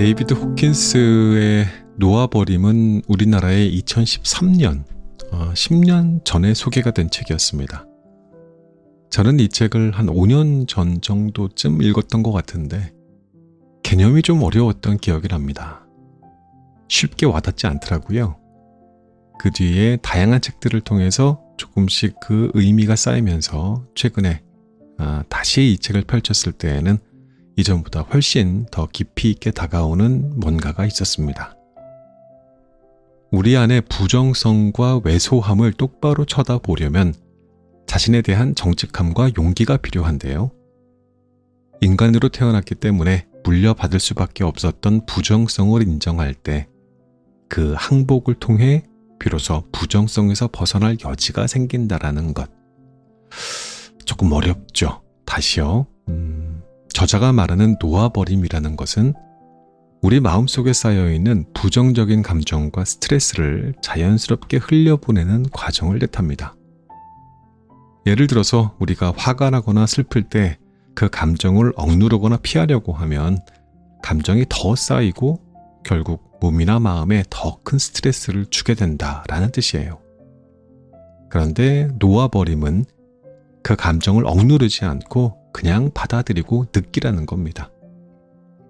데이비드 호킨스의 놓아버림은 우리나라에 2013년, 10년 전에 소개가 된 책이었습니다. 저는 이 책을 한 5년 전 정도쯤 읽었던 것 같은데 개념이 좀 어려웠던 기억이 납니다. 쉽게 와닿지 않더라고요. 그 뒤에 다양한 책들을 통해서 조금씩 그 의미가 쌓이면서 최근에 다시 이 책을 펼쳤을 때에는 이전보다 훨씬 더 깊이 있게 다가오는 뭔가가 있었습니다. 우리 안의 부정성과 왜소함을 똑바로 쳐다보려면 자신에 대한 정직함과 용기가 필요한데요. 인간으로 태어났기 때문에 물려받을 수밖에 없었던 부정성을 인정할 때 그 항복을 통해 비로소 부정성에서 벗어날 여지가 생긴다라는 것. 조금 어렵죠. 다시요. 저자가 말하는 놓아버림이라는 것은 우리 마음속에 쌓여있는 부정적인 감정과 스트레스를 자연스럽게 흘려보내는 과정을 뜻합니다. 예를 들어서 우리가 화가 나거나 슬플 때 그 감정을 억누르거나 피하려고 하면 감정이 더 쌓이고 결국 몸이나 마음에 더 큰 스트레스를 주게 된다라는 뜻이에요. 그런데 놓아버림은 그 감정을 억누르지 않고 그냥 받아들이고 느끼라는 겁니다.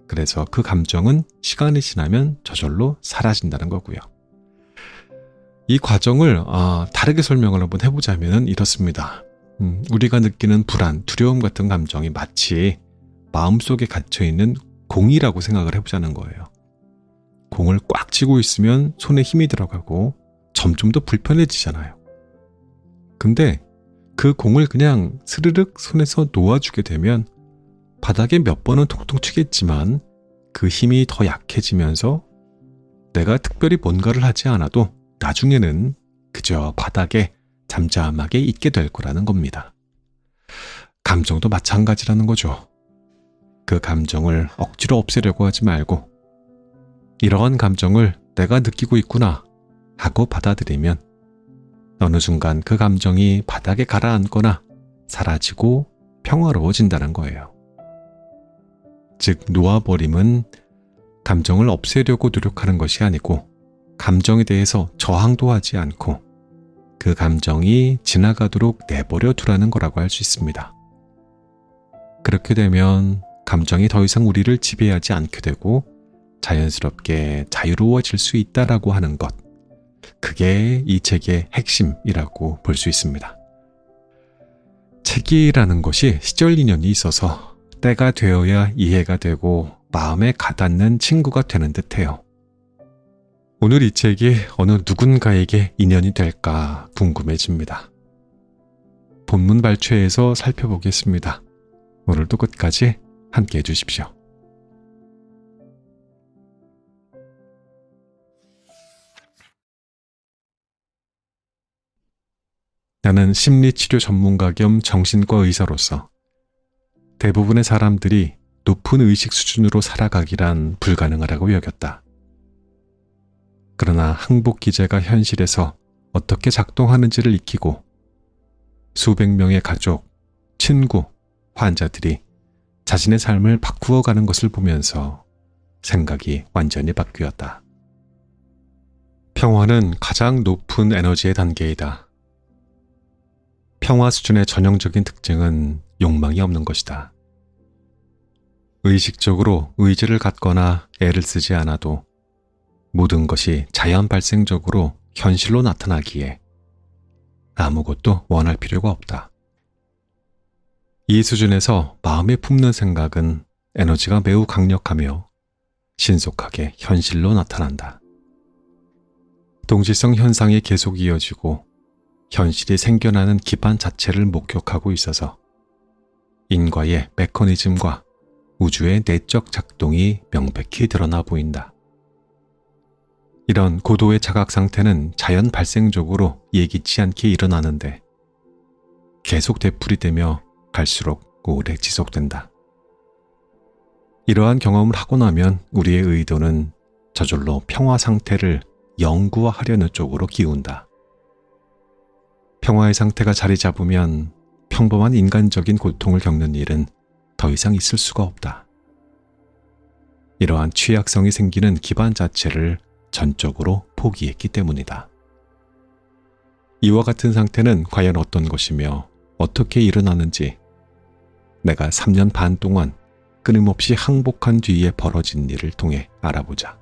그래서 그 감정은 시간이 지나면 저절로 사라진다는 거고요. 이 과정을 다르게 설명을 한번 해보자면 이렇습니다. 우리가 느끼는 불안, 두려움 같은 감정이 마치 마음속에 갇혀있는 공이라고 생각을 해보자는 거예요. 공을 꽉 쥐고 있으면 손에 힘이 들어가고 점점 더 불편해지잖아요. 근데 그 공을 그냥 스르륵 손에서 놓아주게 되면 바닥에 몇 번은 통통 튀겠지만 그 힘이 더 약해지면서 내가 특별히 뭔가를 하지 않아도 나중에는 그저 바닥에 잠잠하게 있게 될 거라는 겁니다. 감정도 마찬가지라는 거죠. 그 감정을 억지로 없애려고 하지 말고 이러한 감정을 내가 느끼고 있구나 하고 받아들이면 어느 순간 그 감정이 바닥에 가라앉거나 사라지고 평화로워진다는 거예요. 즉, 놓아버림은 감정을 없애려고 노력하는 것이 아니고 감정에 대해서 저항도 하지 않고 그 감정이 지나가도록 내버려 두라는 거라고 할 수 있습니다. 그렇게 되면 감정이 더 이상 우리를 지배하지 않게 되고 자연스럽게 자유로워질 수 있다라고 하는 것. 그게 이 책의 핵심이라고 볼 수 있습니다. 책이라는 것이 시절 인연이 있어서 때가 되어야 이해가 되고 마음에 가닿는 친구가 되는 듯해요. 오늘 이 책이 어느 누군가에게 인연이 될까 궁금해집니다. 본문 발췌에서 살펴보겠습니다. 오늘도 끝까지 함께 해주십시오. 나는 심리치료 전문가 겸 정신과 의사로서 대부분의 사람들이 높은 의식 수준으로 살아가기란 불가능하다고 여겼다. 그러나 항복 기제가 현실에서 어떻게 작동하는지를 익히고 수백 명의 가족, 친구, 환자들이 자신의 삶을 바꾸어가는 것을 보면서 생각이 완전히 바뀌었다. 평화는 가장 높은 에너지의 단계이다. 평화 수준의 전형적인 특징은 욕망이 없는 것이다. 의식적으로 의지를 갖거나 애를 쓰지 않아도 모든 것이 자연 발생적으로 현실로 나타나기에 아무것도 원할 필요가 없다. 이 수준에서 마음에 품는 생각은 에너지가 매우 강력하며 신속하게 현실로 나타난다. 동질성 현상이 계속 이어지고 현실이 생겨나는 기반 자체를 목격하고 있어서 인과의 메커니즘과 우주의 내적 작동이 명백히 드러나 보인다. 이런 고도의 자각 상태는 자연 발생적으로 예기치 않게 일어나는데 계속 되풀이되며 갈수록 오래 지속된다. 이러한 경험을 하고 나면 우리의 의도는 저절로 평화 상태를 영구화하려는 쪽으로 기운다. 평화의 상태가 자리 잡으면 평범한 인간적인 고통을 겪는 일은 더 이상 있을 수가 없다. 이러한 취약성이 생기는 기반 자체를 전적으로 포기했기 때문이다. 이와 같은 상태는 과연 어떤 것이며 어떻게 일어나는지 내가 3년 반 동안 끊임없이 항복한 뒤에 벌어진 일을 통해 알아보자.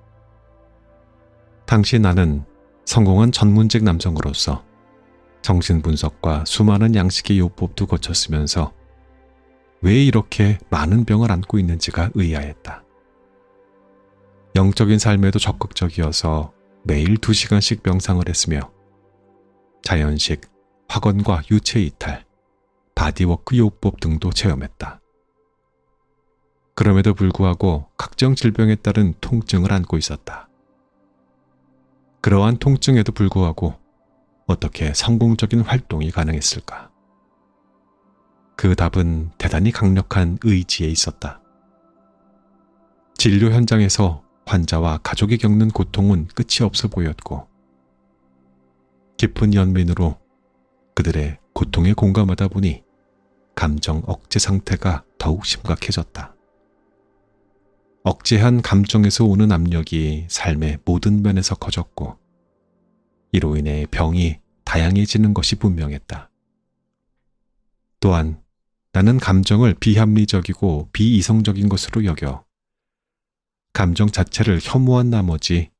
당시 나는 성공한 전문직 남성으로서 정신분석과 수많은 양식의 요법도 거쳤으면서 왜 이렇게 많은 병을 안고 있는지가 의아했다. 영적인 삶에도 적극적이어서 매일 2시간씩 명상을 했으며 자연식, 확언과 유체 이탈, 바디워크 요법 등도 체험했다. 그럼에도 불구하고 각종 질병에 따른 통증을 안고 있었다. 그러한 통증에도 불구하고 어떻게 성공적인 활동이 가능했을까? 그 답은 대단히 강력한 의지에 있었다. 진료 현장에서 환자와 가족이 겪는 고통은 끝이 없어 보였고 깊은 연민으로 그들의 고통에 공감하다 보니 감정 억제 상태가 더욱 심각해졌다. 억제한 감정에서 오는 압력이 삶의 모든 면에서 커졌고 이로 인해 병이 다양해지는 것이 분명했다. 또한 나는 감정을 비합리적이고 비이성적인 것으로 여겨 감정 자체를 혐오한 나머지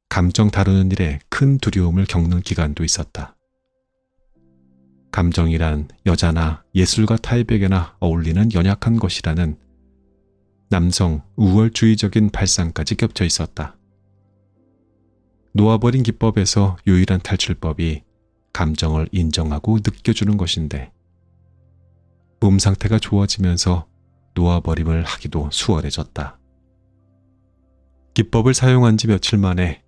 감정 다루는 일에 큰 두려움을 겪는 기간도 있었다. 감정이란 여자나 예술가 타입에게나 어울리는 연약한 것이라는 남성 우월주의적인 발상까지 겹쳐 있었다. 놓아버린 기법에서 유일한 탈출법이 감정을 인정하고 느껴주는 것인데 몸 상태가 좋아지면서 놓아버림을 하기도 수월해졌다. 기법을 사용한 지 며칠 만에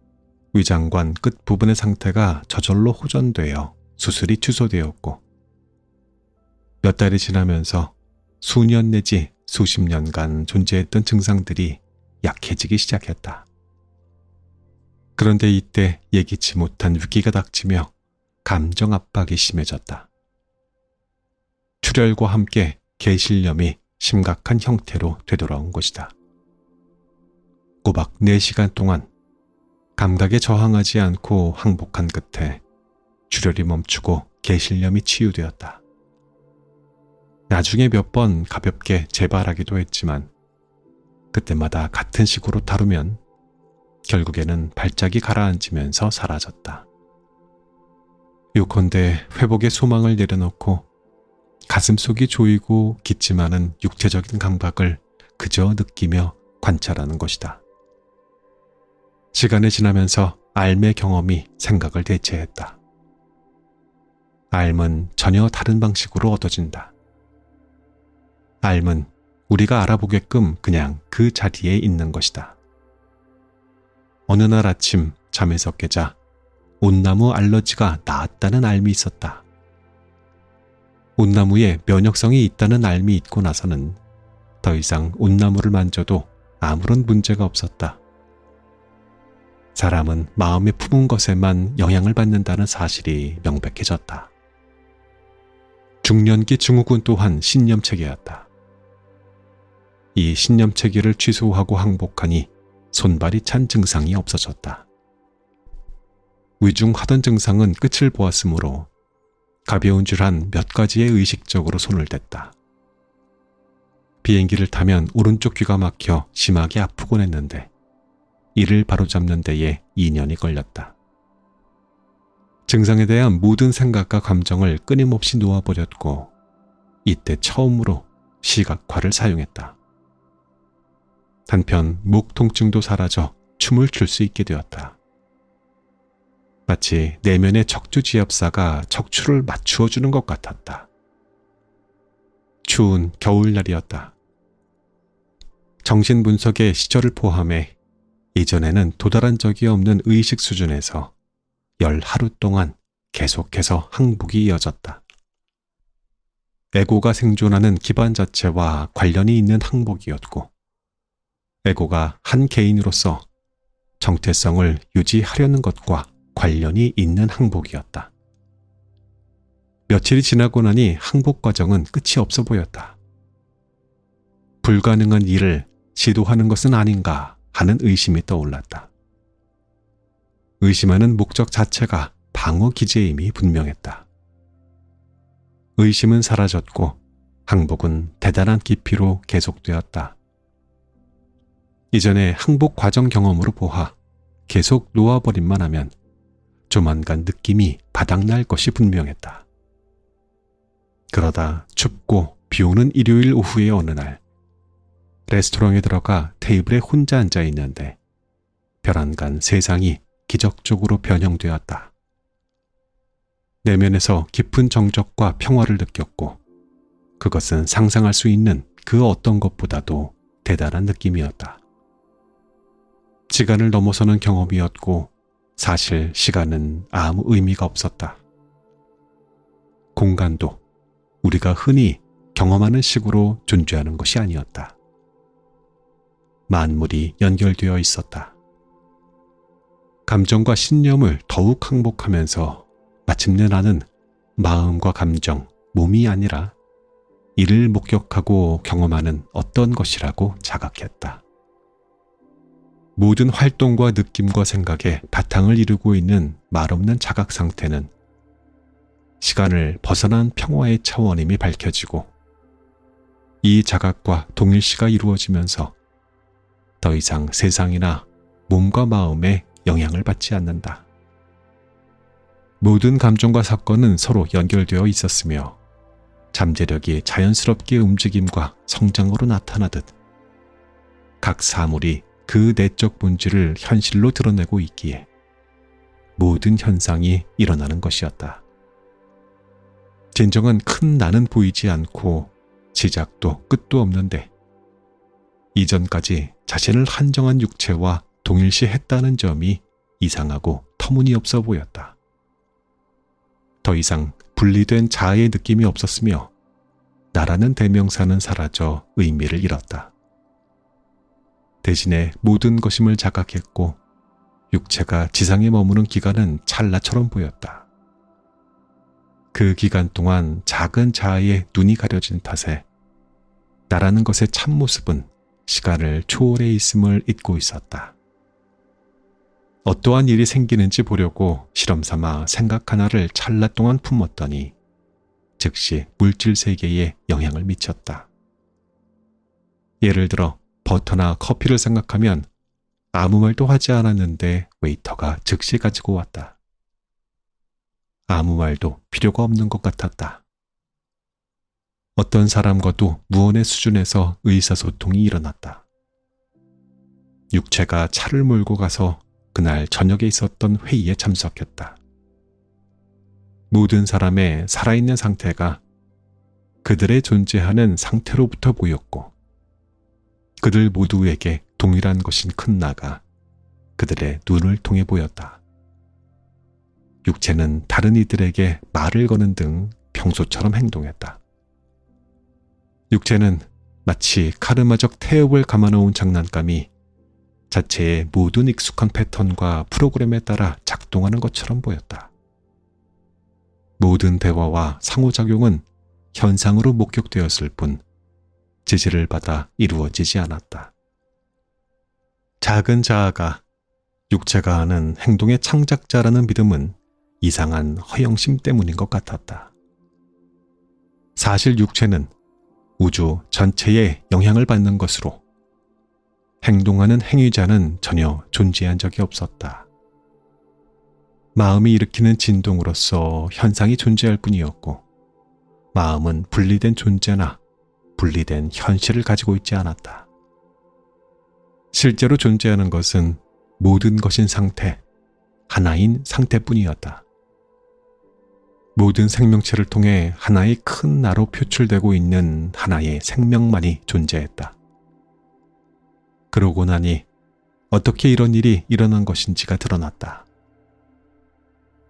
위장관 끝부분의 상태가 저절로 호전되어 수술이 취소되었고 몇 달이 지나면서 수년 내지 수십 년간 존재했던 증상들이 약해지기 시작했다. 그런데 이때 예기치 못한 위기가 닥치며 감정 압박이 심해졌다. 출혈과 함께 개실염이 심각한 형태로 되돌아온 것이다. 꼬박 4시간 동안 감각에 저항하지 않고 항복한 끝에 출혈이 멈추고 개실염이 치유되었다. 나중에 몇 번 가볍게 재발하기도 했지만 그때마다 같은 식으로 다루면 결국에는 발작이 가라앉으면서 사라졌다. 요컨대 회복의 소망을 내려놓고 가슴속이 조이고 기침하는 육체적인 감각을 그저 느끼며 관찰하는 것이다. 시간이 지나면서 알의 경험이 생각을 대체했다. 알은 전혀 다른 방식으로 얻어진다. 알은 우리가 알아보게끔 그냥 그 자리에 있는 것이다. 어느 날 아침 잠에서 깨자 온나무 알러지가 나았다는 알미 있었다. 온나무에 면역성이 있다는 알미 있고 나서는 더 이상 온나무를 만져도 아무런 문제가 없었다. 사람은 마음에 품은 것에만 영향을 받는다는 사실이 명백해졌다. 중년기 증후군 또한 신념체계였다. 이 신념체계를 취소하고 항복하니 손발이 찬 증상이 없어졌다. 위중하던 증상은 끝을 보았으므로 가벼운 줄 한 몇 가지에 의식적으로 손을 댔다. 비행기를 타면 오른쪽 귀가 막혀 심하게 아프곤 했는데 이를 바로잡는 데에 2년이 걸렸다. 증상에 대한 모든 생각과 감정을 끊임없이 놓아버렸고 이때 처음으로 시각화를 사용했다. 한편 목 통증도 사라져 춤을 출 수 있게 되었다. 마치 내면의 척추지압사가 척추를 맞추어주는 것 같았다. 추운 겨울날이었다. 정신분석의 시절을 포함해 이전에는 도달한 적이 없는 의식 수준에서 열 하루 동안 계속해서 항복이 이어졌다. 에고가 생존하는 기반 자체와 관련이 있는 항복이었고 에고가 한 개인으로서 정체성을 유지하려는 것과 관련이 있는 항복이었다. 며칠이 지나고 나니 항복 과정은 끝이 없어 보였다. 불가능한 일을 시도하는 것은 아닌가 하는 의심이 떠올랐다. 의심하는 목적 자체가 방어 기제임이 분명했다. 의심은 사라졌고 항복은 대단한 깊이로 계속되었다. 이전의 항복 과정 경험으로 보아 계속 놓아버림만 하면 조만간 느낌이 바닥날 것이 분명했다. 그러다 춥고 비오는 일요일 오후의 어느 날 레스토랑에 들어가 테이블에 혼자 앉아 있는데 별안간 세상이 기적적으로 변형되었다. 내면에서 깊은 정적과 평화를 느꼈고 그것은 상상할 수 있는 그 어떤 것보다도 대단한 느낌이었다. 시간을 넘어서는 경험이었고 사실 시간은 아무 의미가 없었다. 공간도 우리가 흔히 경험하는 식으로 존재하는 것이 아니었다. 만물이 연결되어 있었다. 감정과 신념을 더욱 항복하면서 마침내 나는 마음과 감정, 몸이 아니라 이를 목격하고 경험하는 어떤 것이라고 자각했다. 모든 활동과 느낌과 생각에 바탕을 이루고 있는 말없는 자각 상태는 시간을 벗어난 평화의 차원임이 밝혀지고 이 자각과 동일시가 이루어지면서 더 이상 세상이나 몸과 마음에 영향을 받지 않는다. 모든 감정과 사건은 서로 연결되어 있었으며 잠재력이 자연스럽게 움직임과 성장으로 나타나듯 각 사물이 그 내적 본질을 현실로 드러내고 있기에 모든 현상이 일어나는 것이었다. 진정한 큰 나는 보이지 않고 시작도 끝도 없는데 이전까지 자신을 한정한 육체와 동일시했다는 점이 이상하고 터무니없어 보였다. 더 이상 분리된 자아의 느낌이 없었으며 나라는 대명사는 사라져 의미를 잃었다. 대신에 모든 것임을 자각했고 육체가 지상에 머무는 기간은 찰나처럼 보였다. 그 기간 동안 작은 자아의 눈이 가려진 탓에 나라는 것의 참모습은 시간을 초월해 있음을 잊고 있었다. 어떠한 일이 생기는지 보려고 실험삼아 생각 하나를 찰나 동안 품었더니 즉시 물질 세계에 영향을 미쳤다. 예를 들어 버터나 커피를 생각하면 아무 말도 하지 않았는데 웨이터가 즉시 가지고 왔다. 아무 말도 필요가 없는 것 같았다. 어떤 사람과도 무언의 수준에서 의사소통이 일어났다. 육체가 차를 몰고 가서 그날 저녁에 있었던 회의에 참석했다. 모든 사람의 살아있는 상태가 그들의 존재하는 상태로부터 보였고 그들 모두에게 동일한 것인 큰 나가 그들의 눈을 통해 보였다. 육체는 다른 이들에게 말을 거는 등 평소처럼 행동했다. 육체는 마치 카르마적 태엽을 감아놓은 장난감이 자체의 모든 익숙한 패턴과 프로그램에 따라 작동하는 것처럼 보였다. 모든 대화와 상호작용은 현상으로 목격되었을 뿐 지시를 받아 이루어지지 않았다. 작은 자아가 육체가 하는 행동의 창작자라는 믿음은 이상한 허영심 때문인 것 같았다. 사실 육체는 우주 전체에 영향을 받는 것으로 행동하는 행위자는 전혀 존재한 적이 없었다. 마음이 일으키는 진동으로서 현상이 존재할 뿐이었고 마음은 분리된 존재나 분리된 현실을 가지고 있지 않았다. 실제로 존재하는 것은 모든 것인 상태, 하나인 상태뿐이었다. 모든 생명체를 통해 하나의 큰 나로 표출되고 있는 하나의 생명만이 존재했다. 그러고 나니 어떻게 이런 일이 일어난 것인지가 드러났다.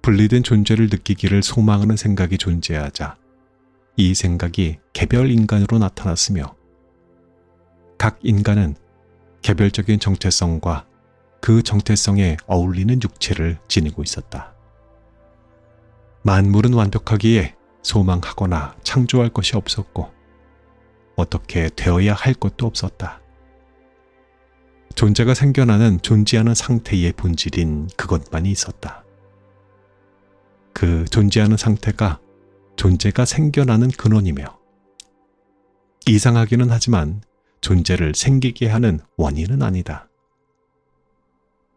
분리된 존재를 느끼기를 소망하는 생각이 존재하자 이 생각이 개별 인간으로 나타났으며 각 인간은 개별적인 정체성과 그 정체성에 어울리는 육체를 지니고 있었다. 만물은 완벽하기에 소망하거나 창조할 것이 없었고 어떻게 되어야 할 것도 없었다. 존재가 생겨나는 존재하는 상태의 본질인 그것만이 있었다. 그 존재하는 상태가 존재가 생겨나는 근원이며 이상하기는 하지만 존재를 생기게 하는 원인은 아니다.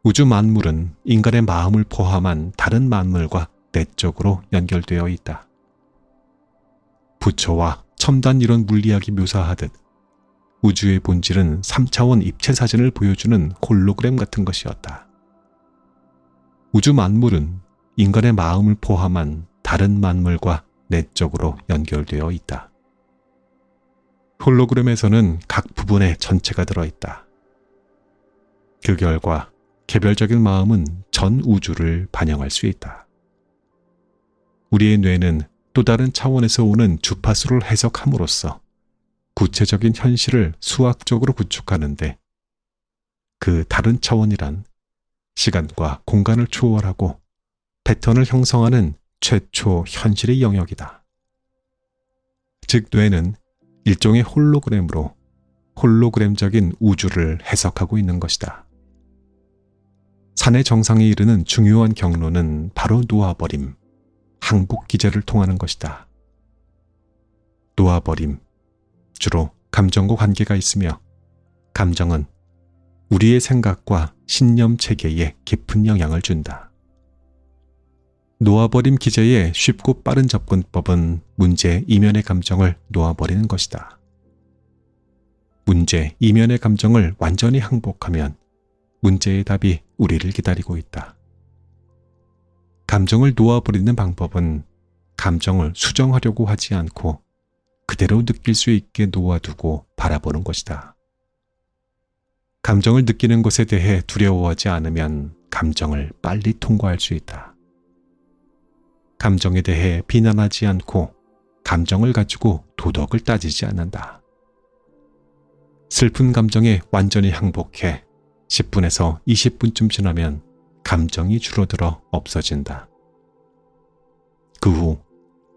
우주 만물은 인간의 마음을 포함한 다른 만물과 내적으로 연결되어 있다. 부처와 첨단 이론 물리학이 묘사하듯 우주의 본질은 3차원 입체 사진을 보여주는 홀로그램 같은 것이었다. 우주 만물은 인간의 마음을 포함한 다른 만물과 내적으로 연결되어 있다. 홀로그램에서는 각 부분에 전체가 들어있다. 그 결과 개별적인 마음은 전 우주를 반영할 수 있다. 우리의 뇌는 또 다른 차원에서 오는 주파수를 해석함으로써 구체적인 현실을 수학적으로 구축하는데 그 다른 차원이란 시간과 공간을 초월하고 패턴을 형성하는 최초 현실의 영역이다. 즉 뇌는 일종의 홀로그램으로 홀로그램적인 우주를 해석하고 있는 것이다. 산의 정상에 이르는 중요한 경로는 바로 놓아버림, 항복 기제를 통하는 것이다. 놓아버림, 주로 감정과 관계가 있으며 감정은 우리의 생각과 신념 체계에 깊은 영향을 준다. 놓아버림 기제의 쉽고 빠른 접근법은 문제 이면의 감정을 놓아버리는 것이다. 문제 이면의 감정을 완전히 항복하면 문제의 답이 우리를 기다리고 있다. 감정을 놓아버리는 방법은 감정을 수정하려고 하지 않고 그대로 느낄 수 있게 놓아두고 바라보는 것이다. 감정을 느끼는 것에 대해 두려워하지 않으면 감정을 빨리 통과할 수 있다. 감정에 대해 비난하지 않고 감정을 가지고 도덕을 따지지 않는다. 슬픈 감정에 완전히 항복해 10분에서 20분쯤 지나면 감정이 줄어들어 없어진다. 그 후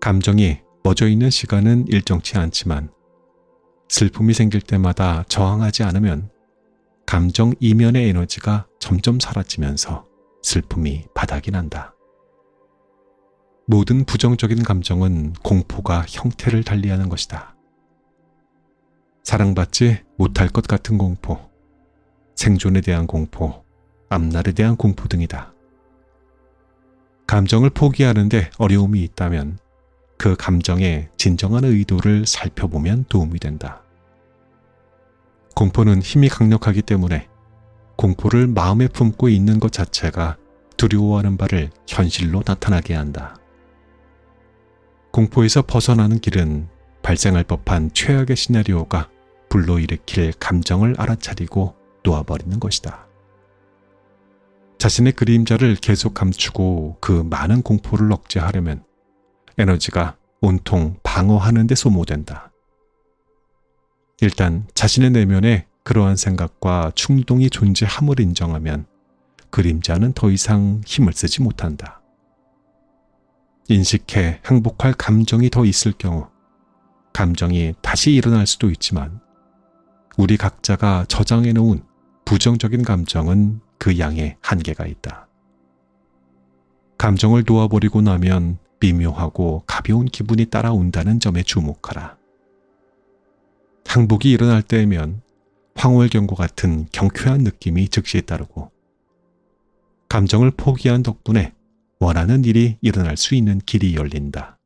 감정이 멎어 있는 시간은 일정치 않지만 슬픔이 생길 때마다 저항하지 않으면 감정 이면의 에너지가 점점 사라지면서 슬픔이 바닥이 난다. 모든 부정적인 감정은 공포가 형태를 달리하는 것이다. 사랑받지 못할 것 같은 공포, 생존에 대한 공포, 앞날에 대한 공포 등이다. 감정을 포기하는데 어려움이 있다면 그 감정의 진정한 의도를 살펴보면 도움이 된다. 공포는 힘이 강력하기 때문에 공포를 마음에 품고 있는 것 자체가 두려워하는 바를 현실로 나타나게 한다. 공포에서 벗어나는 길은 발생할 법한 최악의 시나리오가 불러일으킬 감정을 알아차리고 놓아버리는 것이다. 자신의 그림자를 계속 감추고 그 많은 공포를 억제하려면 에너지가 온통 방어하는 데 소모된다. 일단 자신의 내면에 그러한 생각과 충동이 존재함을 인정하면 그림자는 더 이상 힘을 쓰지 못한다. 인식해 항복할 감정이 더 있을 경우 감정이 다시 일어날 수도 있지만 우리 각자가 저장해 놓은 부정적인 감정은 그 양에 한계가 있다. 감정을 놓아버리고 나면 미묘하고 가벼운 기분이 따라온다는 점에 주목하라. 항복이 일어날 때면 황홀경과 같은 경쾌한 느낌이 즉시 따르고 감정을 포기한 덕분에 원하는 일이 일어날 수 있는 길이 열린다.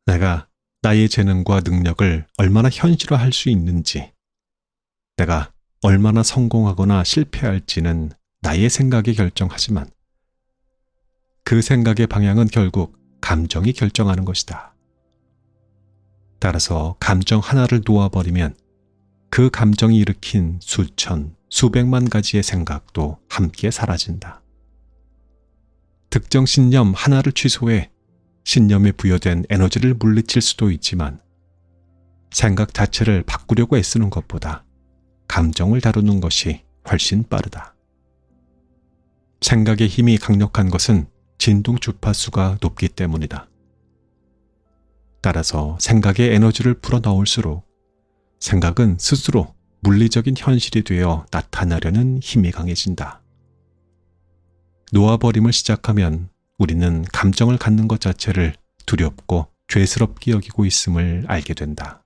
내가 나의 재능과 능력을 얼마나 현실화할 수 있는지, 내가 얼마나 성공하거나 실패할지는 나의 생각이 결정하지만 그 생각의 방향은 결국 감정이 결정하는 것이다. 따라서 감정 하나를 놓아버리면 그 감정이 일으킨 수천, 수백만 가지의 생각도 함께 사라진다. 특정 신념 하나를 취소해 신념에 부여된 에너지를 물리칠 수도 있지만 생각 자체를 바꾸려고 애쓰는 것보다 감정을 다루는 것이 훨씬 빠르다. 생각의 힘이 강력한 것은 진동 주파수가 높기 때문이다. 따라서 생각의 에너지를 풀어넣을수록 생각은 스스로 물리적인 현실이 되어 나타나려는 힘이 강해진다. 놓아버림을 시작하면 우리는 감정을 갖는 것 자체를 두렵고 죄스럽게 여기고 있음을 알게 된다.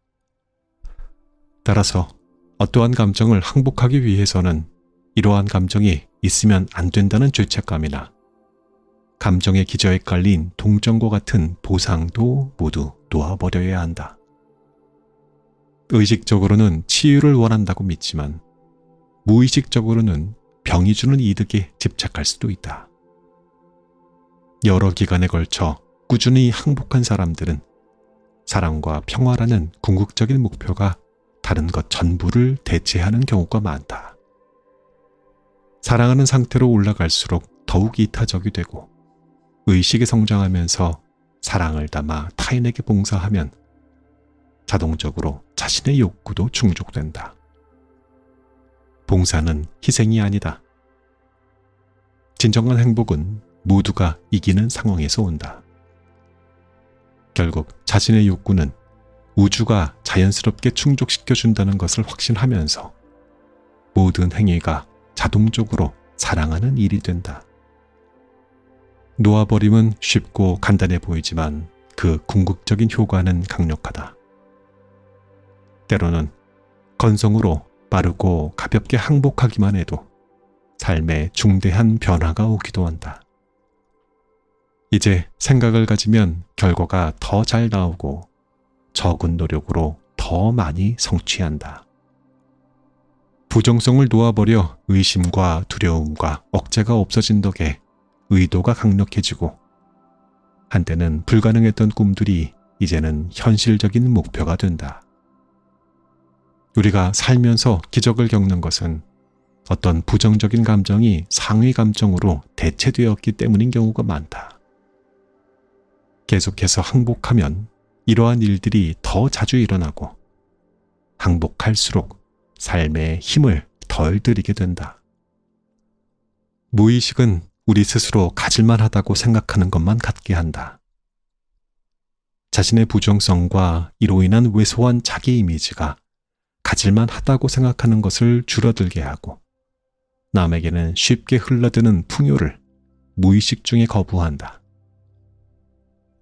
따라서 어떠한 감정을 항복하기 위해서는 이러한 감정이 있으면 안 된다는 죄책감이나 감정의 기저에 깔린 동정과 같은 보상도 모두 놓아버려야 한다. 의식적으로는 치유를 원한다고 믿지만 무의식적으로는 병이 주는 이득에 집착할 수도 있다. 여러 기간에 걸쳐 꾸준히 항복한 사람들은 사랑과 평화라는 궁극적인 목표가 다른 것 전부를 대체하는 경우가 많다. 사랑하는 상태로 올라갈수록 더욱 이타적이 되고 의식이 성장하면서 사랑을 담아 타인에게 봉사하면 자동적으로 자신의 욕구도 충족된다. 봉사는 희생이 아니다. 진정한 행복은 모두가 이기는 상황에서 온다. 결국 자신의 욕구는 우주가 자연스럽게 충족시켜준다는 것을 확신하면서 모든 행위가 자동적으로 사랑하는 일이 된다. 놓아버림은 쉽고 간단해 보이지만 그 궁극적인 효과는 강력하다. 때로는 건성으로 빠르고 가볍게 항복하기만 해도 삶에 중대한 변화가 오기도 한다. 이제 생각을 가지면 결과가 더 잘 나오고 적은 노력으로 더 많이 성취한다. 부정성을 놓아버려 의심과 두려움과 억제가 없어진 덕에 의도가 강력해지고 한때는 불가능했던 꿈들이 이제는 현실적인 목표가 된다. 우리가 살면서 기적을 겪는 것은 어떤 부정적인 감정이 상위 감정으로 대체되었기 때문인 경우가 많다. 계속해서 항복하면 이러한 일들이 더 자주 일어나고 항복할수록 삶에 힘을 덜 들이게 된다. 무의식은 우리 스스로 가질만 하다고 생각하는 것만 갖게 한다. 자신의 부정성과 이로 인한 왜소한 자기 이미지가 가질만 하다고 생각하는 것을 줄어들게 하고 남에게는 쉽게 흘러드는 풍요를 무의식 중에 거부한다.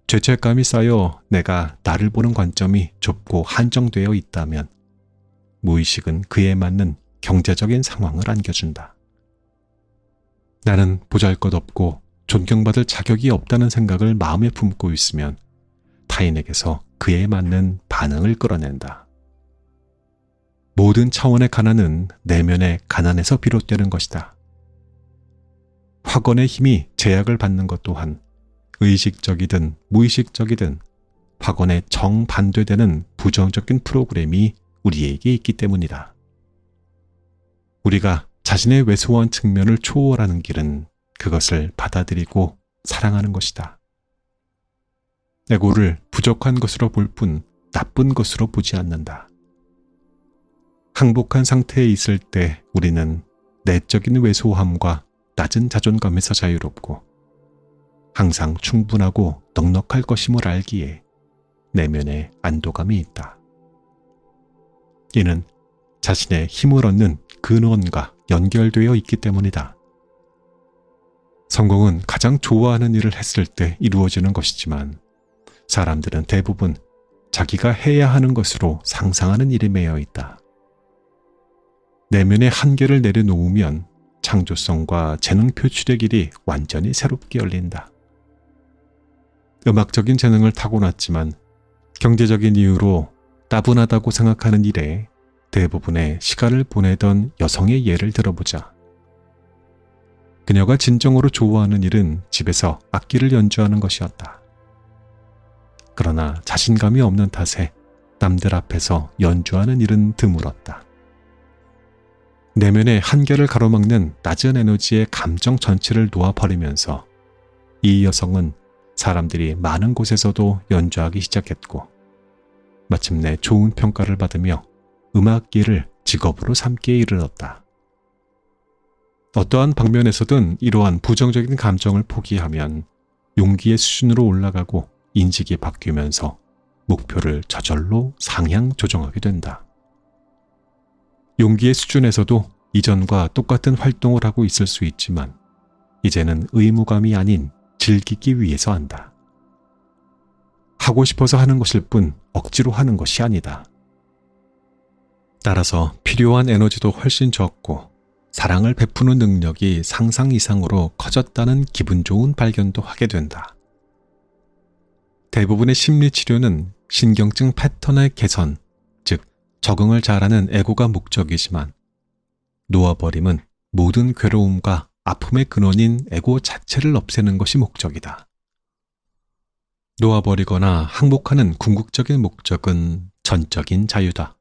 죄책감이 쌓여 내가 나를 보는 관점이 좁고 한정되어 있다면 무의식은 그에 맞는 경제적인 상황을 안겨준다. 나는 보잘것없고 존경받을 자격이 없다는 생각을 마음에 품고 있으면 타인에게서 그에 맞는 반응을 끌어낸다. 모든 차원의 가난은 내면의 가난에서 비롯되는 것이다. 확언의 힘이 제약을 받는 것 또한 의식적이든 무의식적이든 확언에 정반대되는 부정적인 프로그램이 우리에게 있기 때문이다. 우리가 자신의 왜소한 측면을 초월하는 길은 그것을 받아들이고 사랑하는 것이다. 에고를 부족한 것으로 볼 뿐 나쁜 것으로 보지 않는다. 항복한 상태에 있을 때 우리는 내적인 왜소함과 낮은 자존감에서 자유롭고 항상 충분하고 넉넉할 것임을 알기에 내면에 안도감이 있다. 이는 자신의 힘을 얻는 근원과 연결되어 있기 때문이다. 성공은 가장 좋아하는 일을 했을 때 이루어지는 것이지만 사람들은 대부분 자기가 해야 하는 것으로 상상하는 일에 매여 있다. 내면의 한계를 내려놓으면 창조성과 재능 표출의 길이 완전히 새롭게 열린다. 음악적인 재능을 타고났지만 경제적인 이유로 따분하다고 생각하는 일에 대부분의 시간을 보내던 여성의 예를 들어보자. 그녀가 진정으로 좋아하는 일은 집에서 악기를 연주하는 것이었다. 그러나 자신감이 없는 탓에 남들 앞에서 연주하는 일은 드물었다. 내면의 한계를 가로막는 낮은 에너지의 감정 전체를 놓아버리면서 이 여성은 사람들이 많은 곳에서도 연주하기 시작했고 마침내 좋은 평가를 받으며 음악계를 직업으로 삼기에 이르렀다. 어떠한 방면에서든 이러한 부정적인 감정을 포기하면 용기의 수준으로 올라가고 인식이 바뀌면서 목표를 저절로 상향 조정하게 된다. 용기의 수준에서도 이전과 똑같은 활동을 하고 있을 수 있지만 이제는 의무감이 아닌 즐기기 위해서 한다. 하고 싶어서 하는 것일 뿐 억지로 하는 것이 아니다. 따라서 필요한 에너지도 훨씬 적고 사랑을 베푸는 능력이 상상 이상으로 커졌다는 기분 좋은 발견도 하게 된다. 대부분의 심리치료는 신경증 패턴의 개선, 즉 적응을 잘하는 애고가 목적이지만 놓아버림은 모든 괴로움과 아픔의 근원인 애고 자체를 없애는 것이 목적이다. 놓아버리거나 항복하는 궁극적인 목적은 전적인 자유다.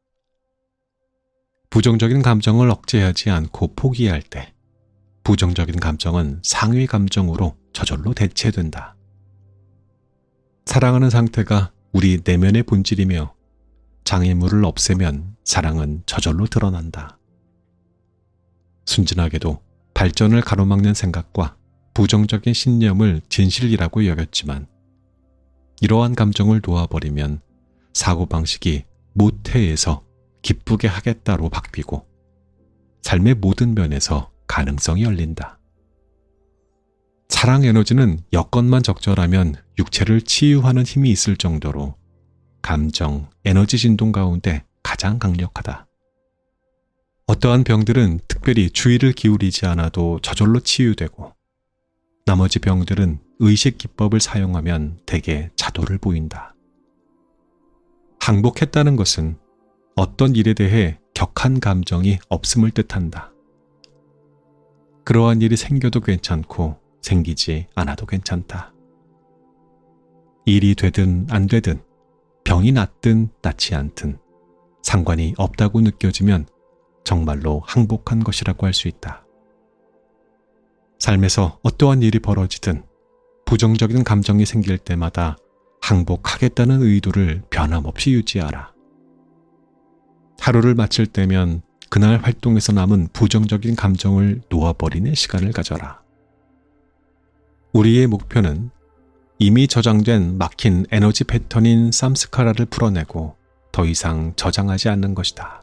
부정적인 감정을 억제하지 않고 포기할 때 부정적인 감정은 상위 감정으로 저절로 대체된다. 사랑하는 상태가 우리 내면의 본질이며 장애물을 없애면 사랑은 저절로 드러난다. 순진하게도 발전을 가로막는 생각과 부정적인 신념을 진실이라고 여겼지만 이러한 감정을 놓아버리면 사고방식이 모태에서 기쁘게 하겠다로 바뀌고 삶의 모든 면에서 가능성이 열린다. 사랑 에너지는 여건만 적절하면 육체를 치유하는 힘이 있을 정도로 감정, 에너지 진동 가운데 가장 강력하다. 어떠한 병들은 특별히 주의를 기울이지 않아도 저절로 치유되고 나머지 병들은 의식 기법을 사용하면 대개 자도를 보인다. 항복했다는 것은 어떤 일에 대해 격한 감정이 없음을 뜻한다. 그러한 일이 생겨도 괜찮고 생기지 않아도 괜찮다. 일이 되든 안 되든 병이 낫든 낫지 않든 상관이 없다고 느껴지면 정말로 항복한 것이라고 할 수 있다. 삶에서 어떠한 일이 벌어지든 부정적인 감정이 생길 때마다 항복하겠다는 의도를 변함없이 유지하라. 하루를 마칠 때면 그날 활동에서 남은 부정적인 감정을 놓아버리는 시간을 가져라. 우리의 목표는 이미 저장된 막힌 에너지 패턴인 삼스카라를 풀어내고 더 이상 저장하지 않는 것이다.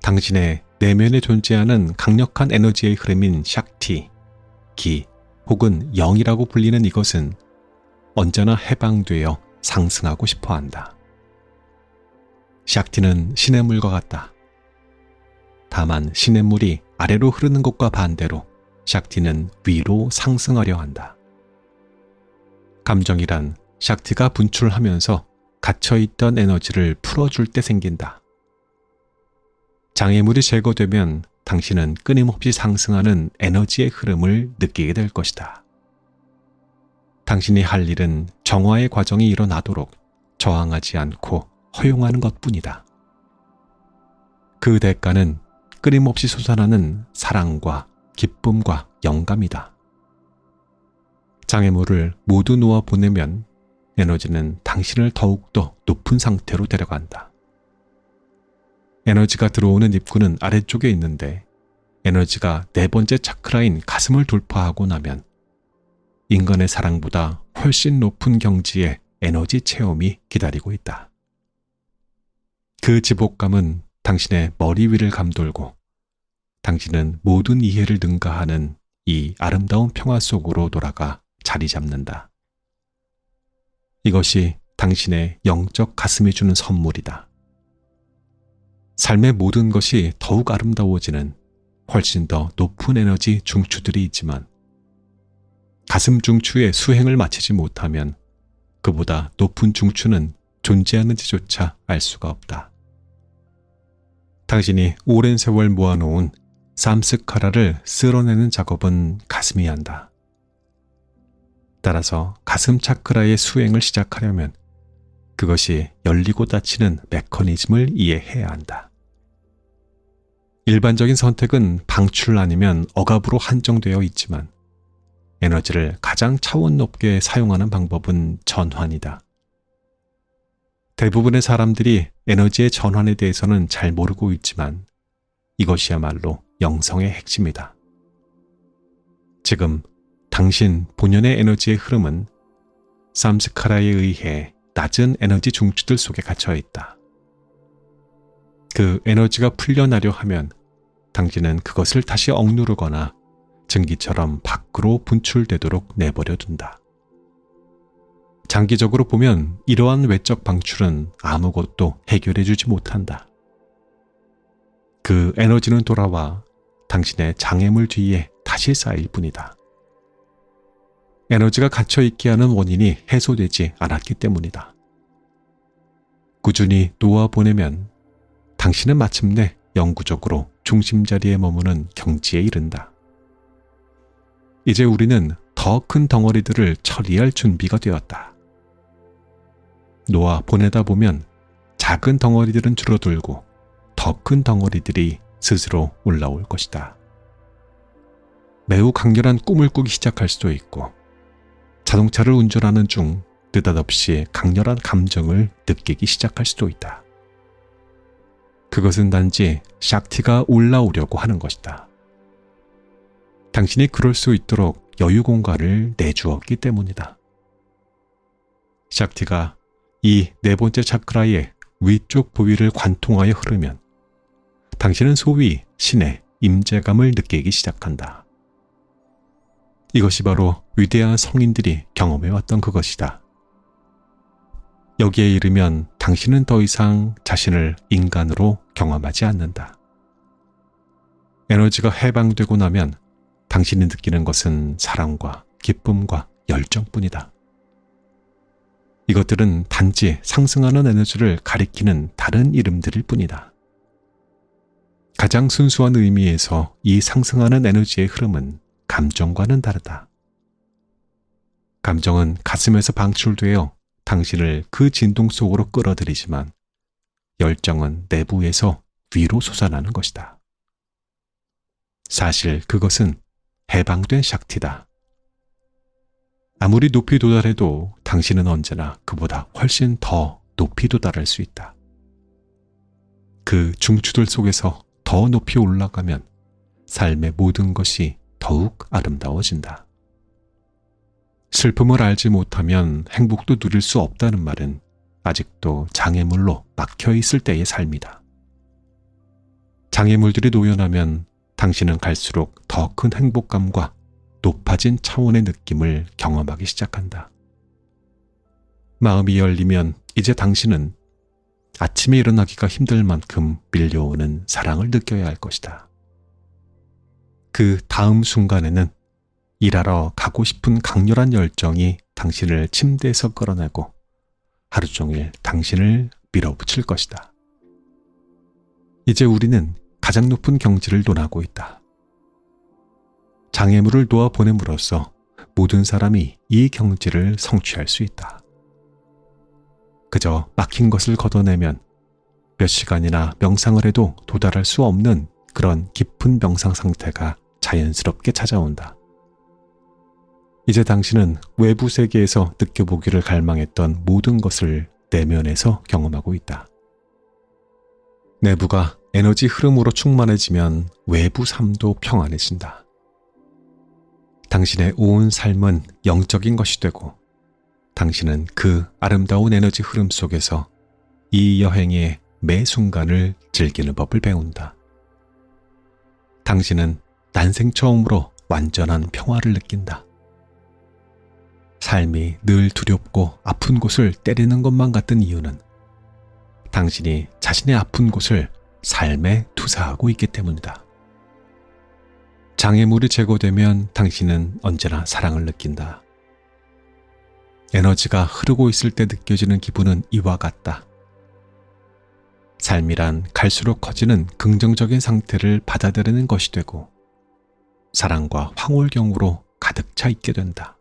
당신의 내면에 존재하는 강력한 에너지의 흐름인 샥티, 기 혹은 영이라고 불리는 이것은 언제나 해방되어 상승하고 싶어 한다. 샥티는 시냇물과 같다. 다만 시냇물이 아래로 흐르는 것과 반대로 샥티는 위로 상승하려 한다. 감정이란 샥티가 분출하면서 갇혀있던 에너지를 풀어줄 때 생긴다. 장애물이 제거되면 당신은 끊임없이 상승하는 에너지의 흐름을 느끼게 될 것이다. 당신이 할 일은 정화의 과정이 일어나도록 저항하지 않고 허용하는 것뿐이다. 그 대가는 끊임없이 솟아나는 사랑과 기쁨과 영감이다. 장애물을 모두 놓아 보내면 에너지는 당신을 더욱더 높은 상태로 데려간다. 에너지가 들어오는 입구는 아래쪽에 있는데 에너지가 네 번째 차크라인 가슴을 돌파하고 나면 인간의 사랑보다 훨씬 높은 경지의 에너지 체험이 기다리고 있다. 그 지복감은 당신의 머리 위를 감돌고 당신은 모든 이해를 능가하는 이 아름다운 평화 속으로 돌아가 자리 잡는다. 이것이 당신의 영적 가슴이 주는 선물이다. 삶의 모든 것이 더욱 아름다워지는 훨씬 더 높은 에너지 중추들이 있지만 가슴 중추의 수행을 마치지 못하면 그보다 높은 중추는 존재하는지조차 알 수가 없다. 당신이 오랜 세월 모아놓은 삼스카라를 쓸어내는 작업은 가슴이 한다. 따라서 가슴 차크라의 수행을 시작하려면 그것이 열리고 닫히는 메커니즘을 이해해야 한다. 일반적인 선택은 방출 아니면 억압으로 한정되어 있지만 에너지를 가장 차원 높게 사용하는 방법은 전환이다. 대부분의 사람들이 에너지의 전환에 대해서는 잘 모르고 있지만 이것이야말로 영성의 핵심이다. 지금 당신 본연의 에너지의 흐름은 삼스카라에 의해 낮은 에너지 중추들 속에 갇혀 있다. 그 에너지가 풀려나려 하면 당신은 그것을 다시 억누르거나 증기처럼 밖으로 분출되도록 내버려 둔다. 장기적으로 보면 이러한 외적 방출은 아무것도 해결해주지 못한다. 그 에너지는 돌아와 당신의 장애물 뒤에 다시 쌓일 뿐이다. 에너지가 갇혀있게 하는 원인이 해소되지 않았기 때문이다. 꾸준히 놓아보내면 당신은 마침내 영구적으로 중심자리에 머무는 경지에 이른다. 이제 우리는 더 큰 덩어리들을 처리할 준비가 되었다. 놓아 보내다 보면 작은 덩어리들은 줄어들고 더 큰 덩어리들이 스스로 올라올 것이다. 매우 강렬한 꿈을 꾸기 시작할 수도 있고 자동차를 운전하는 중 느닷없이 강렬한 감정을 느끼기 시작할 수도 있다. 그것은 단지 샥티가 올라오려고 하는 것이다. 당신이 그럴 수 있도록 여유 공간을 내주었기 때문이다. 샥티가 이 네 번째 차크라의 위쪽 부위를 관통하여 흐르면 당신은 소위 신의 임재감을 느끼기 시작한다. 이것이 바로 위대한 성인들이 경험해왔던 그것이다. 여기에 이르면 당신은 더 이상 자신을 인간으로 경험하지 않는다. 에너지가 해방되고 나면 당신이 느끼는 것은 사랑과 기쁨과 열정뿐이다. 이것들은 단지 상승하는 에너지를 가리키는 다른 이름들일 뿐이다. 가장 순수한 의미에서 이 상승하는 에너지의 흐름은 감정과는 다르다. 감정은 가슴에서 방출되어 당신을 그 진동 속으로 끌어들이지만 열정은 내부에서 위로 솟아나는 것이다. 사실 그것은 해방된 샥티다. 아무리 높이 도달해도 당신은 언제나 그보다 훨씬 더 높이 도달할 수 있다. 그 중추들 속에서 더 높이 올라가면 삶의 모든 것이 더욱 아름다워진다. 슬픔을 알지 못하면 행복도 누릴 수 없다는 말은 아직도 장애물로 막혀있을 때의 삶이다. 장애물들이 노연하면 당신은 갈수록 더 큰 행복감과 높아진 차원의 느낌을 경험하기 시작한다. 마음이 열리면 이제 당신은 아침에 일어나기가 힘들 만큼 밀려오는 사랑을 느껴야 할 것이다. 그 다음 순간에는 일하러 가고 싶은 강렬한 열정이 당신을 침대에서 끌어내고 하루 종일 당신을 밀어붙일 것이다. 이제 우리는 가장 높은 경지를 논하고 있다. 장애물을 놓아보냄으로써 모든 사람이 이 경지를 성취할 수 있다. 그저 막힌 것을 걷어내면 몇 시간이나 명상을 해도 도달할 수 없는 그런 깊은 명상 상태가 자연스럽게 찾아온다. 이제 당신은 외부 세계에서 느껴보기를 갈망했던 모든 것을 내면에서 경험하고 있다. 내부가 에너지 흐름으로 충만해지면 외부 삶도 평안해진다. 당신의 온 삶은 영적인 것이 되고 당신은 그 아름다운 에너지 흐름 속에서 이 여행의 매 순간을 즐기는 법을 배운다. 당신은 난생 처음으로 완전한 평화를 느낀다. 삶이 늘 두렵고 아픈 곳을 때리는 것만 같은 이유는 당신이 자신의 아픈 곳을 삶에 투사하고 있기 때문이다. 장애물이 제거되면 당신은 언제나 사랑을 느낀다. 에너지가 흐르고 있을 때 느껴지는 기분은 이와 같다. 삶이란 갈수록 커지는 긍정적인 상태를 받아들이는 것이 되고 사랑과 황홀경으로 가득 차 있게 된다.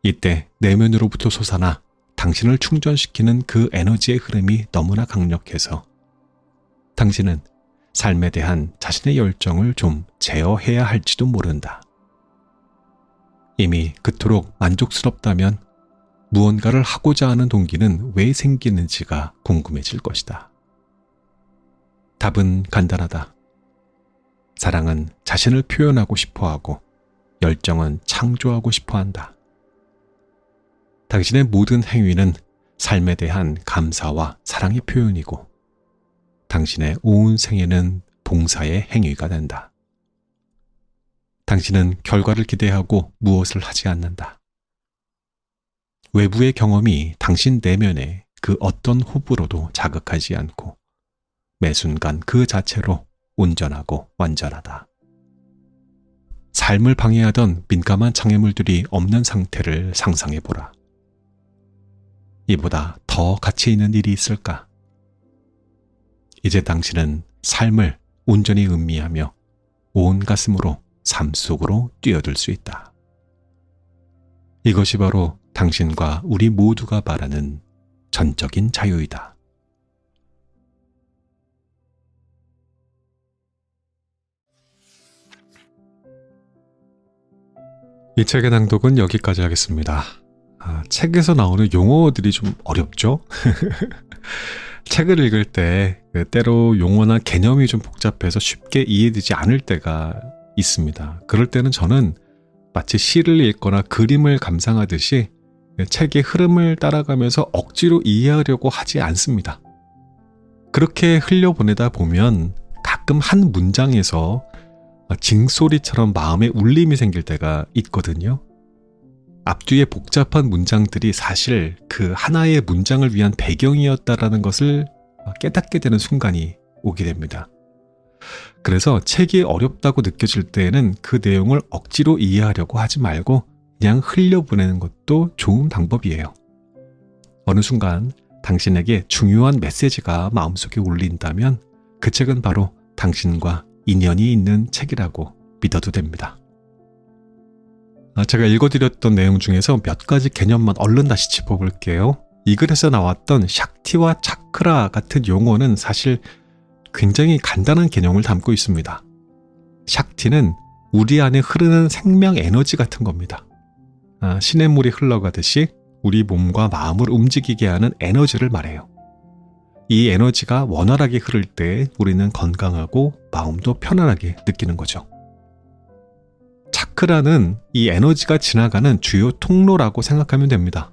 이때 내면으로부터 솟아나 당신을 충전시키는 그 에너지의 흐름이 너무나 강력해서 당신은 삶에 대한 자신의 열정을 좀 제어해야 할지도 모른다. 이미 그토록 만족스럽다면 무언가를 하고자 하는 동기는 왜 생기는지가 궁금해질 것이다. 답은 간단하다. 사랑은 자신을 표현하고 싶어하고 열정은 창조하고 싶어한다. 당신의 모든 행위는 삶에 대한 감사와 사랑의 표현이고 당신의 온 생애는 봉사의 행위가 된다. 당신은 결과를 기대하고 무엇을 하지 않는다. 외부의 경험이 당신 내면에 그 어떤 호불호도 자극하지 않고 매 순간 그 자체로 온전하고 완전하다. 삶을 방해하던 민감한 장애물들이 없는 상태를 상상해보라. 이보다 더 가치 있는 일이 있을까? 이제 당신은 삶을 온전히 음미하며 온 가슴으로 삶 속으로 뛰어들 수 있다. 이것이 바로 당신과 우리 모두가 바라는 전적인 자유이다. 이 책의 낭독은 여기까지 하겠습니다. 책에서 나오는 용어들이 좀 어렵죠? 책을 읽을 때 때로 용어나 개념이 좀 복잡해서 쉽게 이해되지 않을 때가 있습니다. 그럴 때는 저는 마치 시를 읽거나 그림을 감상하듯이 책의 흐름을 따라가면서 억지로 이해하려고 하지 않습니다. 그렇게 흘려보내다 보면 가끔 한 문장에서 징소리처럼 마음에 울림이 생길 때가 있거든요. 앞뒤의 복잡한 문장들이 사실 그 하나의 문장을 위한 배경이었다라는 것을 깨닫게 되는 순간이 오게 됩니다. 그래서 책이 어렵다고 느껴질 때에는 그 내용을 억지로 이해하려고 하지 말고 그냥 흘려보내는 것도 좋은 방법이에요. 어느 순간 당신에게 중요한 메시지가 마음속에 울린다면 그 책은 바로 당신과 인연이 있는 책이라고 믿어도 됩니다. 제가 읽어드렸던 내용 중에서 몇 가지 개념만 얼른 다시 짚어볼게요. 이 글에서 나왔던 샥티와 차크라 같은 용어는 사실 굉장히 간단한 개념을 담고 있습니다. 샥티는 우리 안에 흐르는 생명 에너지 같은 겁니다. 시냇물이 흘러가듯이 우리 몸과 마음을 움직이게 하는 에너지를 말해요. 이 에너지가 원활하게 흐를 때 우리는 건강하고 마음도 편안하게 느끼는 거죠. 차크라는 이 에너지가 지나가는 주요 통로라고 생각하면 됩니다.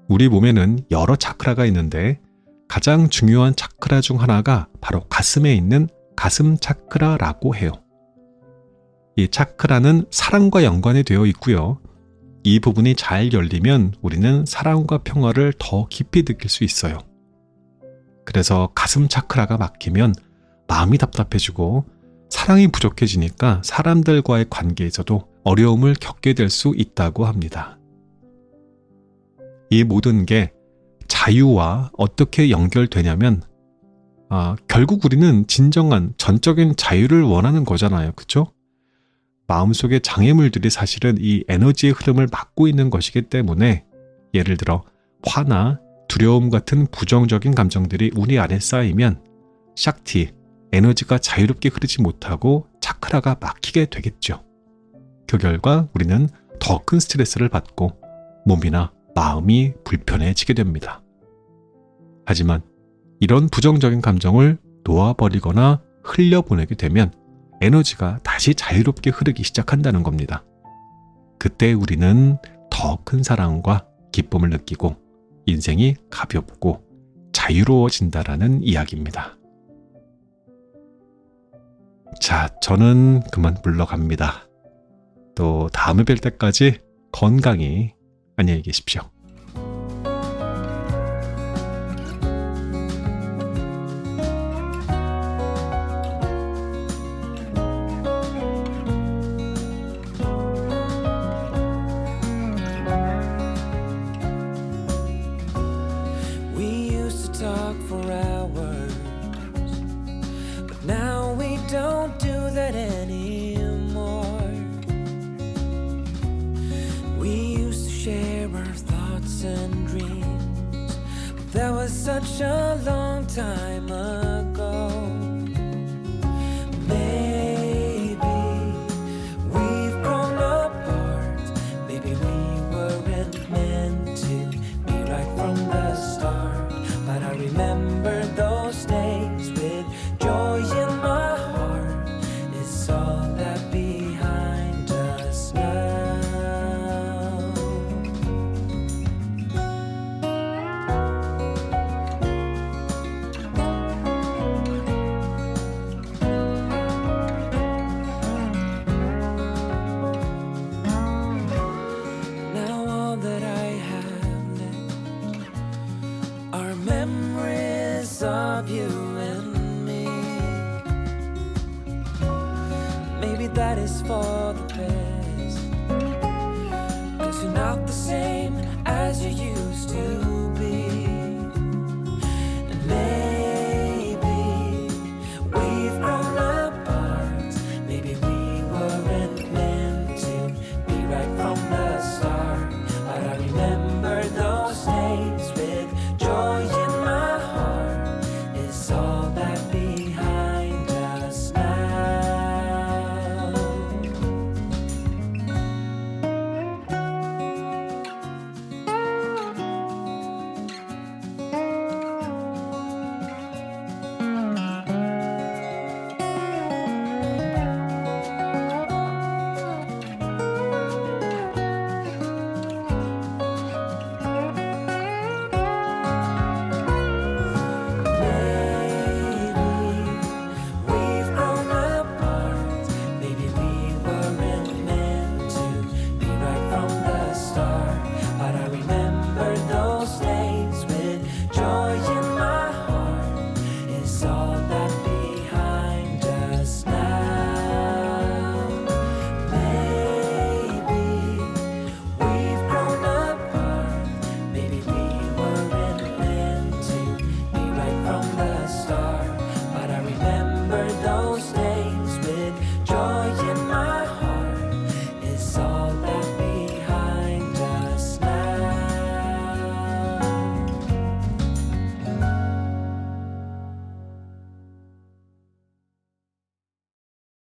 우리 몸에는 여러 차크라가 있는데 가장 중요한 차크라 중 하나가 바로 가슴에 있는 가슴 차크라라고 해요. 이 차크라는 사랑과 연관이 되어 있고요. 이 부분이 잘 열리면 우리는 사랑과 평화를 더 깊이 느낄 수 있어요. 그래서 가슴 차크라가 막히면 마음이 답답해지고 사랑이 부족해지니까 사람들과의 관계에서도 어려움을 겪게 될 수 있다고 합니다. 이 모든 게 자유와 어떻게 연결되냐면 결국 우리는 진정한 전적인 자유를 원하는 거잖아요. 그렇죠? 마음속의 장애물들이 사실은 이 에너지의 흐름을 막고 있는 것이기 때문에 예를 들어 화나 두려움 같은 부정적인 감정들이 우리 안에 쌓이면 샥티, 에너지가 자유롭게 흐르지 못하고 차크라가 막히게 되겠죠. 그 결과 우리는 더 큰 스트레스를 받고 몸이나 마음이 불편해지게 됩니다. 하지만 이런 부정적인 감정을 놓아버리거나 흘려보내게 되면 에너지가 다시 자유롭게 흐르기 시작한다는 겁니다. 그때 우리는 더 큰 사랑과 기쁨을 느끼고 인생이 가볍고 자유로워진다라는 이야기입니다. 자, 저는 그만 물러갑니다. 또 다음에 뵐 때까지 건강히 안녕히 계십시오. We used to talk for hours, but now we don't do that anymore. We used to share our thoughts and dreams, but that was such a long time ago. Maybe we've grown apart, maybe we weren't meant to be right from the start. But I remember those days with joy in my heart. It's all that behind us now. love you